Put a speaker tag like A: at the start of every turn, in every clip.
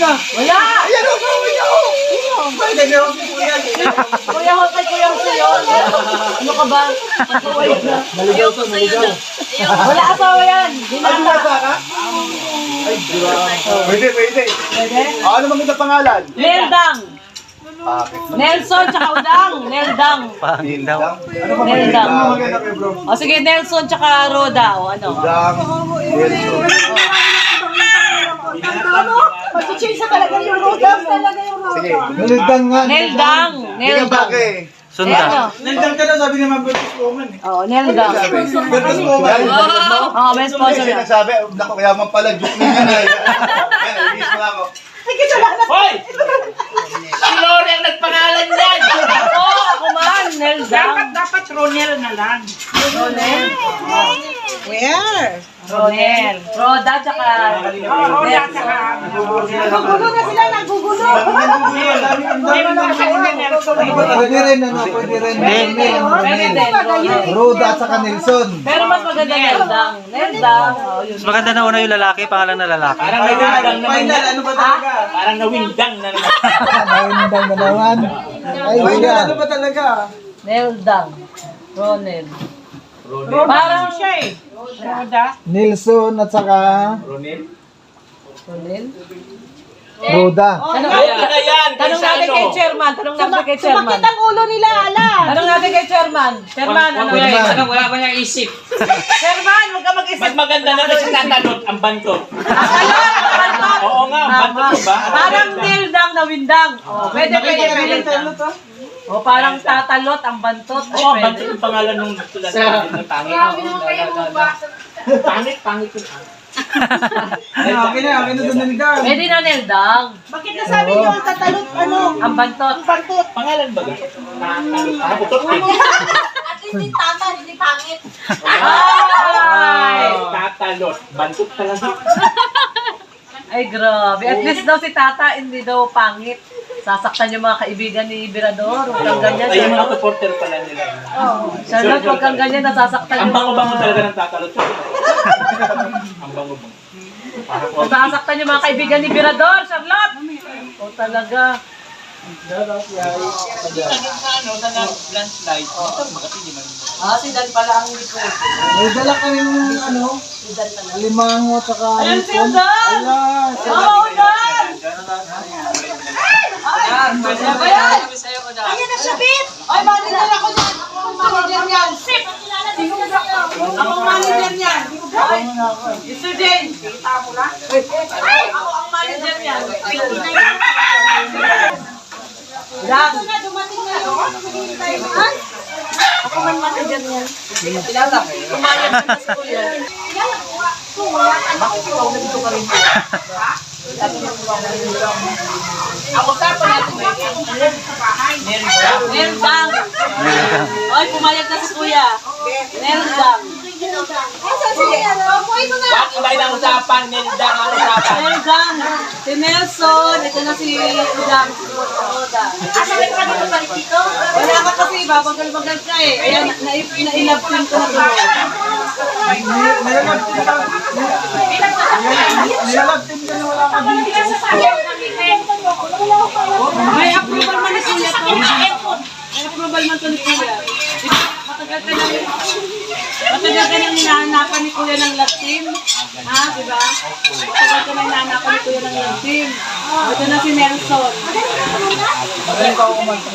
A: Kuya.
B: Wala!
A: Ayan o, kuya o. Ay, nagawa si kuya.
B: Kuya ho, kay Kuya Jose yun. Ano ka ba? Nagkawait na.
A: Naligaw to, naligaw.
B: Wala asawa yan.
A: Ay,
B: Dinata.
A: binata ka? Ay, diba? Pwede, pwede.
B: Pwede?
A: Ano maganda pangalan?
B: Neldang.
A: Bakit?
B: Nelson tsaka Udang. Neldang.
A: Nildang. Ano ba
B: Nildang.
A: Ano maganda kay bro?
B: O sige, Nelson tsaka Roda. O ano?
A: Nildang. Nelson.
B: Mag-change sa talaga yung Roda. Talaga yung
A: Sige.
C: Nilidang nga.
B: Neldang.
A: Hindi ka
B: Neldang.
A: bagay.
B: Sunda.
A: Nildang ka daw, sabi naman Bertus Woman eh.
B: Oo, Neldang.
A: Bertus Woman.
B: Oo, may sponsor
A: Kasi
B: na.
A: nagsabi, naku, kaya man pala, joke na yan eh. Yan, release mo na ako.
D: Hoy! Si Lore ang nagpangalan yan!
B: Oo, ako man. Neldang.
D: Dapat Ronel na lang.
B: Ronel.
E: Where?
B: Ronel. Roda tsaka
D: Roda
B: Nelson.
D: ka.
E: Nagugulo na sila, nagugulo.
C: Pwede rin, ano, pwede rin.
B: Pwede din, Ronel.
C: Roda at saka Nelson.
B: Pero mas maganda Neldang. Neldang. Oh, yun.
F: Mas maganda na una yung lalaki, pangalan na lalaki.
D: Parang nawindang naman.
A: Ano ba talaga?
D: Parang nawindang na naman.
C: Nilidang na naman. Ay, kuya.
A: Ano ba talaga?
B: Neldang. Ronel.
D: Parang siya eh. Roda.
C: Nelson at saka
D: Ronel?
B: Ronel.
C: Roda.
B: Tanong
D: Kaya yan.
B: Tanong natin kay chairman. Tanong natin kay chairman.
E: Sumakit ang ulo nila, ala.
B: Tanong natin kay chairman. Chairman, ano
C: Chairman.
D: Wala pa niyang isip.
B: Chairman, huwag ka mag-isip.
D: Mas maganda na kasi tatanot ang bantot.
B: Ayun, bantot.
D: Oo nga, ang bantot ba?
B: Parang Neldang na windang. Oh, pwede. O parang tatalot ang bantot. Ay,
D: Oo,
B: pwede.
D: bantot yung pangalan nung nagsulat natin ng pangit. Pangit yung
A: Akin na doon niligaw.
B: Pwede na Neldang.
E: Bakit nasabi niyo ang tatalot, ano?
B: Ang bantot.
E: Pantot.
D: pangalan ba? Tatalot.
E: At least yung tata, hindi pangit.
B: Ay!
D: Tatalot. Bantot talaga.
B: Ay, grabe. At least daw si Tata, hindi daw pangit. Sasaktan yung mga kaibigan ni Birador. Huwag kang ganyan.
D: Ay, yung mga
B: Charlotte.
D: supporter pala nila.
B: Charlotte, huwag kang ganyan. Nasasaktan
D: Ang
B: yung
D: bango-bango
B: mga...
D: talaga ng tatalot. Ang bango-bango.
B: Nasasaktan yung mga kaibigan ni Birador, Charlotte. O talaga.
D: Landslide.
B: Si Dan pala ang likod.
C: May dala kami ng ano, limango at saka
B: Ayan si
C: Nelson.
B: Dan!
C: Ayan.
B: Oo, Dan! Ayan!
E: Ayan na siya, Bit. Ay, manager ako niyan. Ako ang manager niyan. Ako ang manager niyan.
B: Mr. Jane! Ako ang manager niyan. Dan!
E: Ito na, dumating na yun. Naghihintay mo. Ay,
B: Ako man manager niyan. Kumayag ka na sa kuya. Bakit ikaw nandito ka rin po? Ang usapan natin Neldang. Oy, pumayag na si kuya. Neldang.
E: asa siya? Opo, ito na.
D: Bakit iba ang usapan? Nildang ang usapan.
B: Neldang. Si Nelson. Ito na si Udang. Roda.
E: Asa may kami ko balik dito?
B: Wala ka kasi, babagal-bagal ka eh. Kaya nailabtin ko na tuloy.
A: Nilalagtin ka na wala ka dito.
B: May approval man ni kuya to. May approval man to ni kuya. Matagal ka nang hinahanapan ni kuya ng love team. Ha, diba? Matagal ka nang hinahanapan ni kuya ng love team. Ito na si Nelson.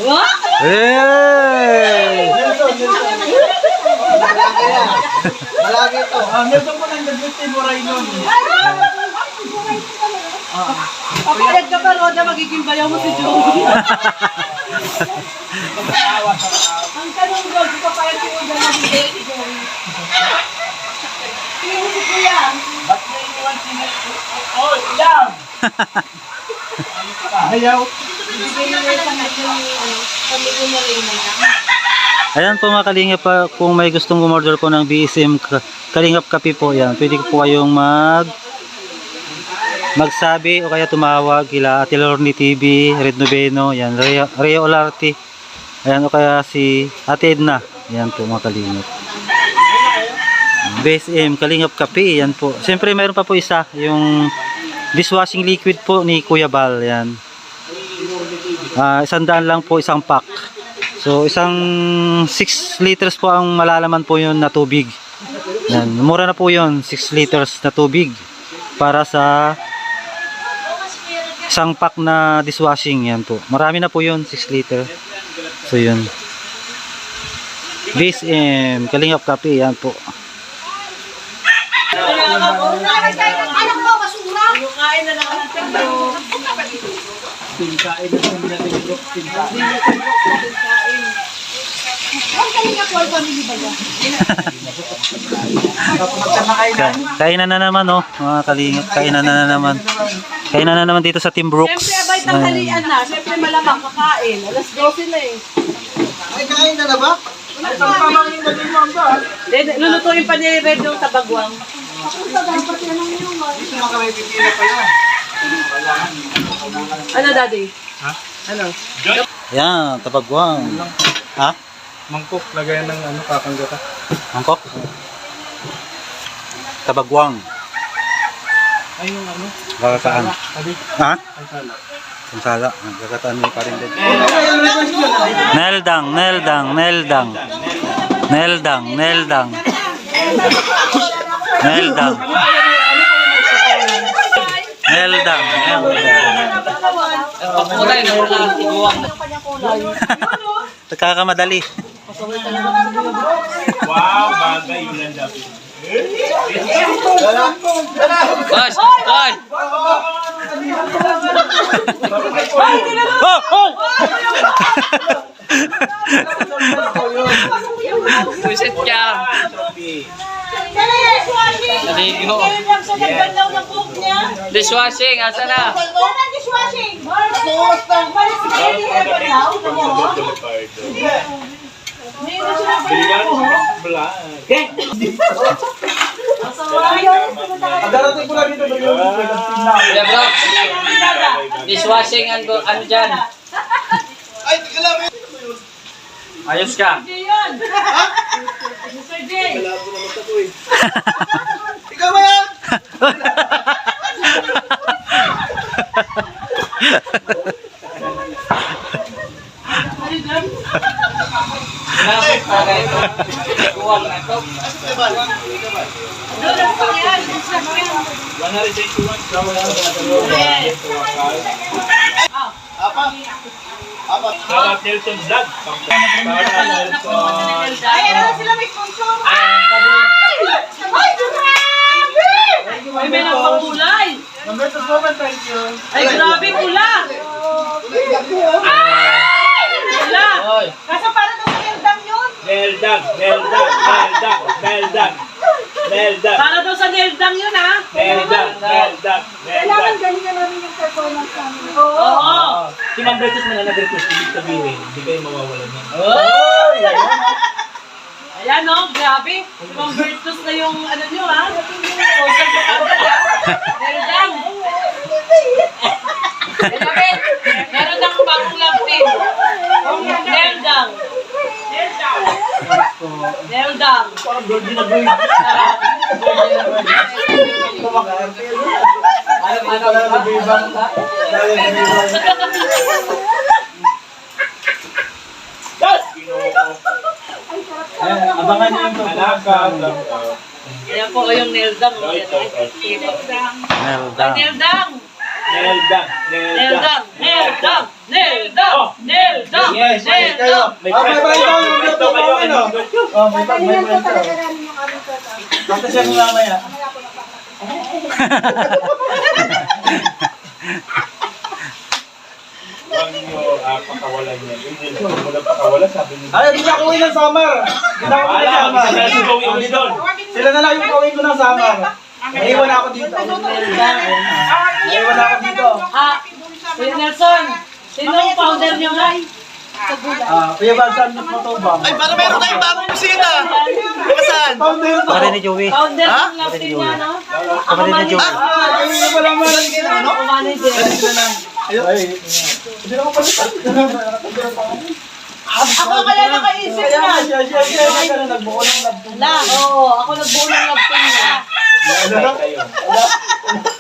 B: What?
F: Hey!
C: Malagi ito.
A: Meron mo lang nag-gusti mo rin nun.
B: Papayag ka ba, Roda? Magiging bayaw mo si Joey. Ang tanong doon, di papayag si Roda magiging si Joey. Sino mo si kuya?
D: Ba't niya iniwan si Oh, ilang!
A: Ayaw.
B: Bigay na kayo sa pamilya niya rin na.
F: Ayan po mga kalingap, kung may gustong umorder po ng BSM Kalingap Kape po yan, pwede po kayong magsabi o kaya tumawag kila Ate Lorny TV, Red Noveno, yan, Rhea Olarte, ayan, o kaya si Ate Edna, yan po mga kalingap. BSM Kalingap Kape, yan po. Siyempre mayroon pa po isa, yung dishwashing liquid po ni Kuya Bal. Yan. 100 lang po isang pack. So isang 6 liters po ang malalaman po yun na tubig. Yan. Mura na po yun, 6 liters na tubig para sa isang pack na dishwashing. Yan po. Marami na po yun, 6 liter. So yun. BSM, Kalingap Kape, yan po.
E: Anak mo, basura.
B: Yung kain na lang ng taglo.
C: Pinkain na sa minatigro. Pinkain.
E: Ang Kalingap All Family ba yan?
F: Kainan na naman, oh, mga Kalingap. Kainan na naman. Kainan na naman dito sa Team Brooks.
B: Siyempre, abay tanghalian na. Siyempre, malamang kakain. Alas 12 na eh.
C: Ay, kain na ba? Ay, saan pa bang yung naging mamba?
B: Lulutuin pa ni Red yung tabagwang.
C: Ito mga may pipila pa yan.
B: Ano, Daddy?
C: Ha?
B: Ano?
F: Yan, tabagwang. Ha?
C: Mangkok, lagayan ng ano, kakanggata.
F: Mangkok? Tabagwang.
C: Ay, yung ano?
F: Gagataan.
C: Sabi,
F: Ha?
C: ay sala.
F: Sala. Gagataan mo pa rin din.
C: Ay, yung request yun.
F: Neldang, Neldang, Neldang. Neldang, Neldang. Neldang. Neldang.
D: Kulay na wala tiguang.
F: Nagkakamadali.
D: Wow, bagay yun lang dapat.
G: Guys, guys.
F: Oh! Oh!
G: Visit ka. Naligo. Dishwashing, asa na?
C: Darating ko lang dito.
G: Kuya bro. Dishwashing, ano dyan?
A: Ay, teka lang.
G: Ayos ka.
B: Mr. J.
A: Ikaw ba yan?
G: Pinapit para ito. Tiguang na ito.
D: Sarap Nelson Vlog.
E: Ay, ano na sila may sponsor? Ay, grabe!
B: Ay, may nagpakulay.
C: Number 2 moment, thank you.
B: Ay, grabe pula. Pula.
G: Oy.
E: Kaso para daw sa Eldam yun.
D: Neldang, Neldang, Neldang, Neldang, Neldang,
B: Para daw sa Neldang yun, ha?
D: Neldang, Neldang, Neldang.
E: galingan namin yung performance namin.
B: Oo.
D: Si Ma'am Bertus man na nag-request, ibig sabihin, hindi kayo mawawalan yan.
B: Ayan, no? Grabe. Ibang Bertus na yung ano nyo, ha? Social ko agad, ha? Neldang. Meron ng bagong love team. Neldang. Neldang.
D: Parang virgin na virgin.
C: Abangan niyo yung
D: Alakad.
B: Ayan po kayong Neldang.
F: Neldang.
B: Neldang.
D: Neldang, Neldang.
B: Neldang. Neldang. Neldang.
D: Yes,
B: Neldang.
D: kayo. May
C: Ah, may
D: presto
C: presto,
D: kayo,
C: may
D: may presto
C: presto
D: kayo,
C: kayo, no?
D: may presto.
C: Oh, may pag may kwento. Basta siya kung mamaya.
D: Huwag niyo pakawalan yan. Hindi na mo lang pakawalan, sabi niyo.
C: Ay, hindi ako uwi ng summer. Hindi ako uwi ng
D: Alam,
C: summer.
D: isa na si Joey ulit doon.
C: Sila na lang yung pauwi ko ng summer. Naiwan ako dito. Naiwan ako dito.
B: Ah, Kuya Nelson, sino ang founder nyo nga?
C: Kuya Balsan, mo to ba?
A: Ay, para meron tayong bagong kusina. Diba saan?
C: Founder to.
F: Kapatid ni Joey.
B: Founder ng love team niya, no? Ako
F: Kapatid ni Joey.
C: Ayun na pala man.
B: Ako manager.
C: Ay, hindi na ko palitan.
B: Ako kaya nakaisip
C: Kaya nga,
B: yan.
C: siya nagbuo ng lab.
B: Oo, ako nagbuo ng love team niya.
D: Kayo.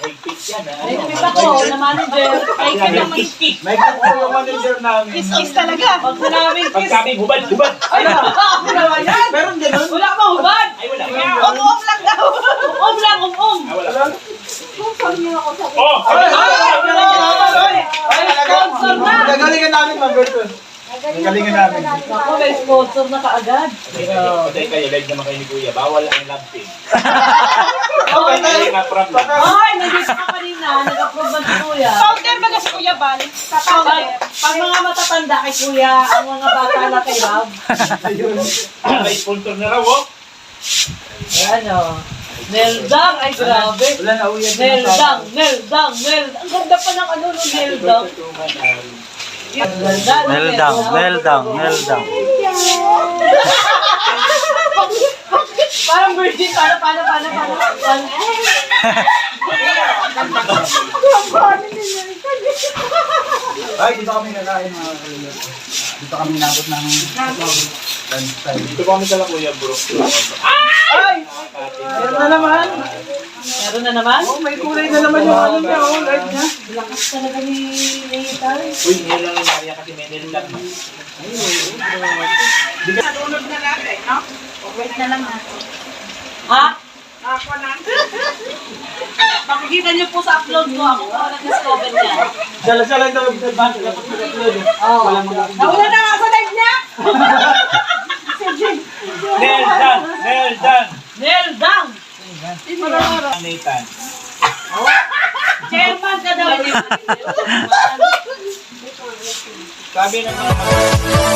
D: Higpit
B: May kumita ko na manager. Ay, kanyang manikis.
C: May po yung manager namin.
E: Kiss talaga.
B: Pag sinabing
D: Pag
B: kiss.
D: kami, hubad, hubad.
B: Ay, ako naman yan.
C: Meron ganun.
B: Wala pa hubad.
D: Ay, wala.
E: Om lang daw.
B: Lang,
D: Ah, wala. Oh!
B: Ay, sponsor na.
C: Nagalingan namin, Ma'am Berton. Nagalingan namin.
B: Ako, may sponsor na kaagad.
D: Patay kayo, live naman kayo ni Kuya. Bawal ang love team.
C: Okay,
D: Ay, nga problem.
B: Ay, nandito ka kanina. Nag-approve ba si Kuya?
E: Powder ba si Kuya Bal? Sa powder.
B: Pag mga matatanda kay Kuya, ang mga bata na kay Rob.
D: May sponsor na raw, oh.
B: Ayan o. Neldang, ay grabe.
C: Wala na, uyan.
B: Neldang. Ang ganda pa ng ano, no, Neldang.
F: Neldang.
B: Parang virgin, paano.
C: Ay, dito kami nakain mga kalulog. Dito kami nabot ng lunchtime.
D: Dito kami sa Kuya, bro.
C: Ay! Meron na naman.
B: Meron na naman?
C: Oh, may kulay na naman yung ano niya, oh, light niya.
B: Lakas talaga ni Tay.
D: Uy, ngayon lang yung Maria kasi may nilang.
E: Wait na lang natin.
B: Ha? Makikita niyo po sa upload ko. Ako po nag-discover niya.
C: Sala-sala daw yung dapat mag-upload.
B: Oo.
E: Nawala na nga sa live niya.
D: Neldang!
B: Neldang!
D: Nathan.
B: Chairman ka daw.
D: Sabi naman.